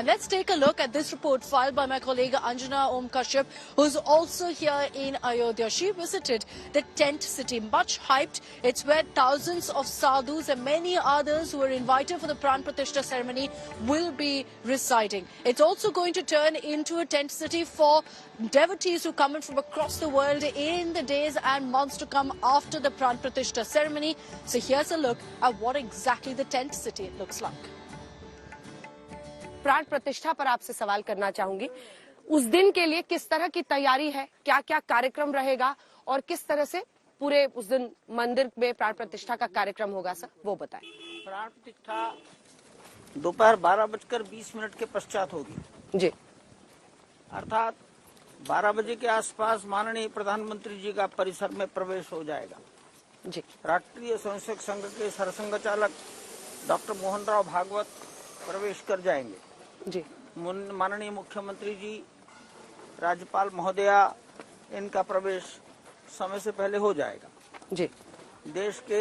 And let's take a look at this report filed by my colleague Anjana Om Kashyap, who's also here in Ayodhya. She visited the tent city, much hyped. It's where thousands of sadhus and many others who are invited for the Pran Pratishtha ceremony will be residing. It's also going to turn into a tent city for devotees who come in from across the world in the days and months to come after the Pran Pratishtha ceremony. So here's a look at what exactly the tent city looks like. प्राण प्रतिष्ठा पर आपसे सवाल करना चाहूंगी। उस दिन के लिए किस तरह की तैयारी है, क्या क्या कार्यक्रम रहेगा और किस तरह से पूरे उस दिन मंदिर में प्राण प्रतिष्ठा का कार्यक्रम होगा, सर वो बताएं। प्राण प्रतिष्ठा दोपहर 12:20 के पश्चात होगी जी, अर्थात 12 बजे के आसपास माननीय प्रधानमंत्री जी का परिसर में प्रवेश हो जाएगा जी। राष्ट्रीय स्वयंसेवक संघ के सरसंघ चालक डॉक्टर मोहन राव भागवत प्रवेश कर जाएंगे जी। माननीय मुख्यमंत्री जी, राज्यपाल महोदया, इनका प्रवेश समय से पहले हो जाएगा जी। देश के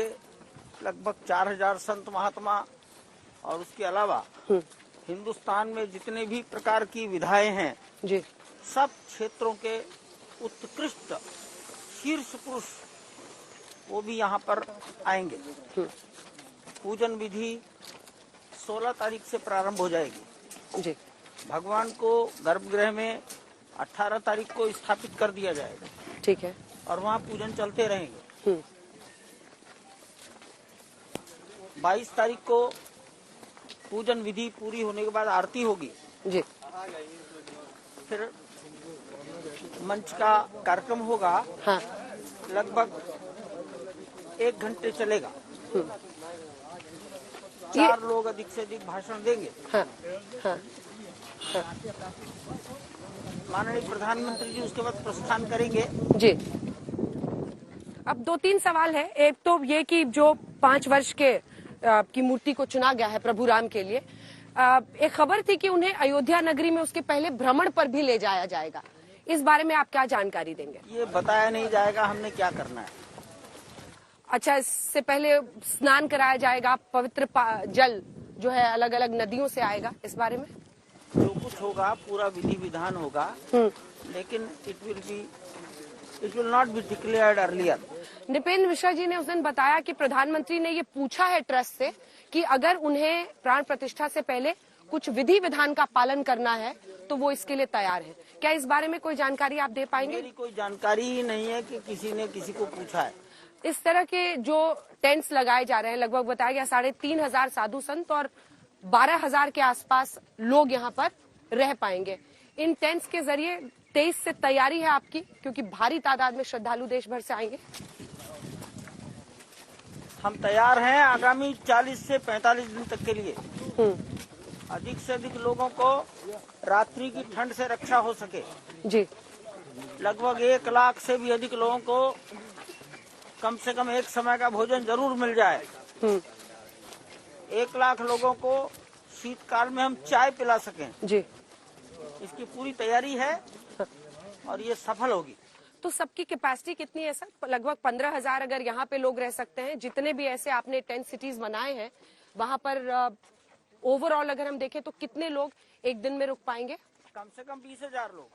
लगभग 4000 संत महात्मा और उसके अलावा हिंदुस्तान में जितने भी प्रकार की विधाएं हैं जी, सब क्षेत्रों के उत्कृष्ट शीर्ष पुरुष वो भी यहाँ पर आएंगे। पूजन विधि 16 तारीख से प्रारंभ हो जाएगी जी। भगवान को गर्भगृह में 18 तारीख को स्थापित कर दिया जाएगा, ठीक है, और वहाँ पूजन चलते रहेंगे। 22 तारीख को पूजन विधि पूरी होने के बाद आरती होगी जी। फिर मंच का कार्यक्रम होगा, हाँ, लगभग 1 घंटे चलेगा। 4 लोग अधिक से अधिक भाषण देंगे। हाँ, हाँ, हाँ। माननीय प्रधानमंत्री जी उसके बाद प्रस्थान करेंगे जी। अब 2-3 सवाल है। एक तो ये कि जो 5 वर्ष के की मूर्ति को चुना गया है प्रभु राम के लिए, एक खबर थी कि उन्हें अयोध्या नगरी में उसके पहले भ्रमण पर भी ले जाया जाएगा। इस बारे में आप क्या जानकारी देंगे? ये बताया नहीं जाएगा हमने क्या करना है। अच्छा, इससे पहले स्नान कराया जाएगा, पवित्र जल जो है अलग अलग नदियों से आएगा, इस बारे में जो कुछ होगा पूरा विधि विधान होगा, लेकिन it will not be declared earlier. Nripendra Mishra ji ने उस दिन बताया कि प्रधानमंत्री ने ये पूछा है ट्रस्ट से कि अगर उन्हें प्राण प्रतिष्ठा से पहले कुछ विधि विधान का पालन करना है तो वो इसके लिए तैयार है। क्या इस बारे में कोई जानकारी आप दे पाएंगे? मेरी कोई जानकारी ही नहीं है कि किसी ने किसी को पूछा है। इस तरह के जो टेंट्स लगाए जा रहे हैं, लगभग बताया गया 3500 साधु संत और 12000 के आसपास लोग यहाँ पर रह पाएंगे। इन टेंट्स के जरिए 23 से तैयारी है आपकी, क्योंकि भारी तादाद में श्रद्धालु देश भर से आएंगे। हम तैयार हैं आगामी 40 से 45 दिन तक के लिए। अधिक से अधिक लोगों को रात्रि की ठंड से रक्षा हो सके जी। लगभग 1 लाख से भी अधिक लोगों को कम से कम एक समय का भोजन जरूर मिल जाए। 1 लाख लोगों को शीतकाल में हम चाय पिला सकें जी। इसकी पूरी तैयारी है और ये सफल होगी। तो सबकी कैपेसिटी कितनी है सर? लगभग 15,000 अगर यहाँ पे लोग रह सकते हैं। जितने भी ऐसे आपने टेंट सिटीज बनाए हैं वहाँ पर ओवरऑल अगर हम देखें तो कितने लोग एक दिन में रुक पाएंगे? कम से कम 20,000 लोग।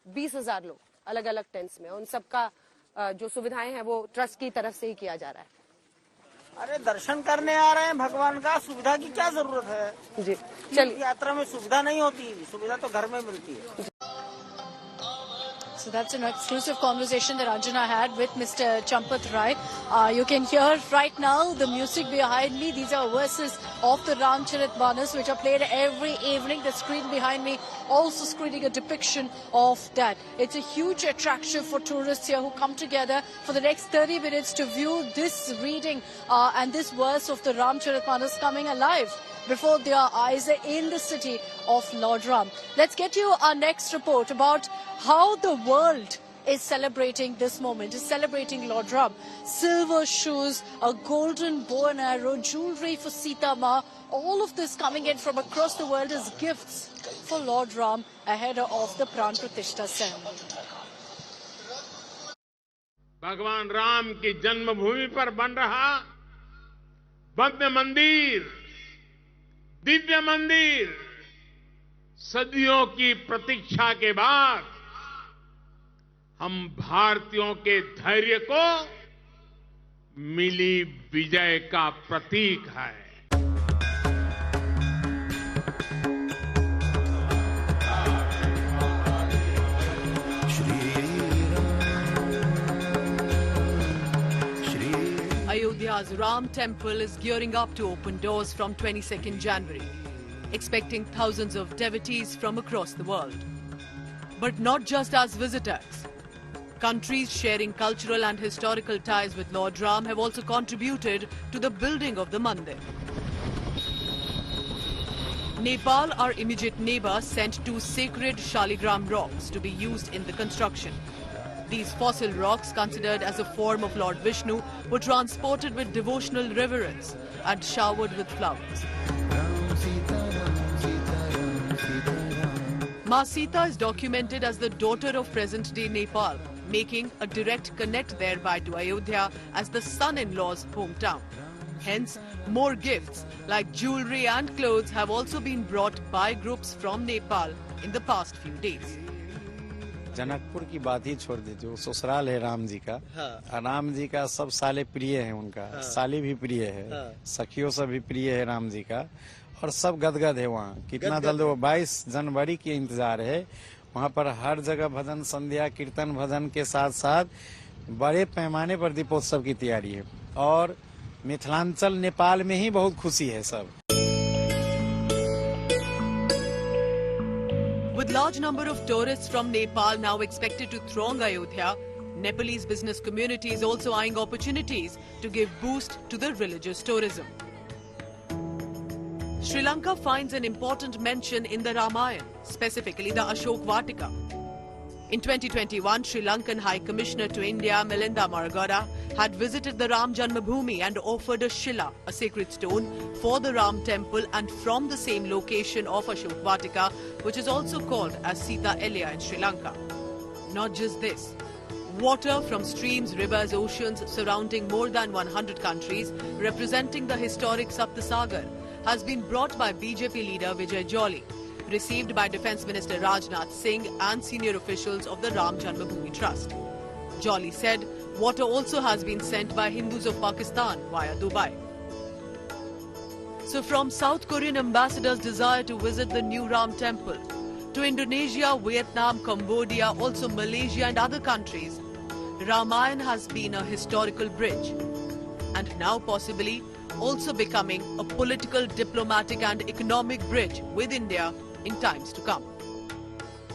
20,000 लोग अलग अलग टेंट्स में। उन सबका जो सुविधाएं हैं वो ट्रस्ट की तरफ से ही किया जा रहा है। अरे दर्शन करने आ रहे हैं भगवान का, सुविधा की क्या जरूरत है जी। चलिए, यात्रा में सुविधा नहीं होती, सुविधा तो घर में मिलती है। So that's an exclusive conversation that Anjana had with Mr. Champat Rai. You can hear right now the music behind me. These are verses of the Ramcharitmanas which are played every evening. The screen behind me also screening a depiction of that. It's a huge attraction for tourists here who come together for the next 30 minutes to view this reading and this verse of the Ramcharitmanas coming alive before their eyes in the city of Lord Ram. Let's get you our next report about how the world is celebrating this moment, is celebrating Lord Ram. Silver shoes, a golden bow and arrow, jewelry for Sita Ma, all of this coming in from across the world as gifts for Lord Ram ahead of the Pran Pratishtha ceremony. भगवान राम की जन्मभूमि पर बन रहा भव्य मंदिर, दिव्य मंदिर सदियों की प्रतीक्षा के बाद हम भारतीयों के धैर्य को मिली विजय का प्रतीक है। Ayodhya's Ram Temple is gearing up to open doors from 22nd January, expecting thousands of devotees from across the world. But not just as visitors. Countries sharing cultural and historical ties with Lord Ram have also contributed to the building of the mandir. Nepal, our immediate neighbour, sent 2 sacred Shaligram rocks to be used in the construction. These fossil rocks, considered as a form of Lord Vishnu, were transported with devotional reverence and showered with flowers. Ma Sita is documented as the daughter of present-day Nepal, making a direct connect thereby to Ayodhya as the son-in-law's hometown. Hence, more gifts like jewellery and clothes have also been brought by groups from Nepal in the past few days. Janakpur की बात ही छोड़ दीजिए, वो ससुराल है राम जी का। राम जी का सब साले प्रिय है, उनका साली भी प्रिय है, सखियों से भी प्रिय है राम जी का, और सब गदगद है वहाँ। कितना जल्द वो 22 जनवरी की इंतजार है। वहाँ पर हर जगह भजन संध्या कीर्तन भजन के साथ साथ बड़े पैमाने पर दीपोत्सव की तैयारी है, और मिथिलांचल नेपाल में ही बहुत खुशी है सब। With large number of tourists from Nepal now expected to throng Ayodhya, Nepalese business community is also eyeing opportunities to give boost to the religious tourism. Sri Lanka finds an important mention in the Ramayana, specifically the Ashok Vatika. In 2021, Sri Lankan High Commissioner to India, Melinda Maragara, had visited the Ram Janmabhoomi and offered a Shila, a sacred stone, for the Ram temple and from the same location of Ashok Vatika, which is also called as Sita Elia in Sri Lanka. Not just this. Water from streams, rivers, oceans surrounding more than 100 countries, representing the historic Saptasagar, has been brought by BJP leader Vijay Jolly, received by Defence Minister Rajnath Singh and senior officials of the Ram Janmabhoomi Trust. Jolly said water also has been sent by Hindus of Pakistan via Dubai. So from South Korean ambassadors' desire to visit the new Ram temple, to Indonesia, Vietnam, Cambodia, also Malaysia and other countries, Ramayana has been a historical bridge, and now possibly also becoming a political, diplomatic and economic bridge with India in times to come.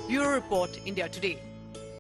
Bureau Report, India Today.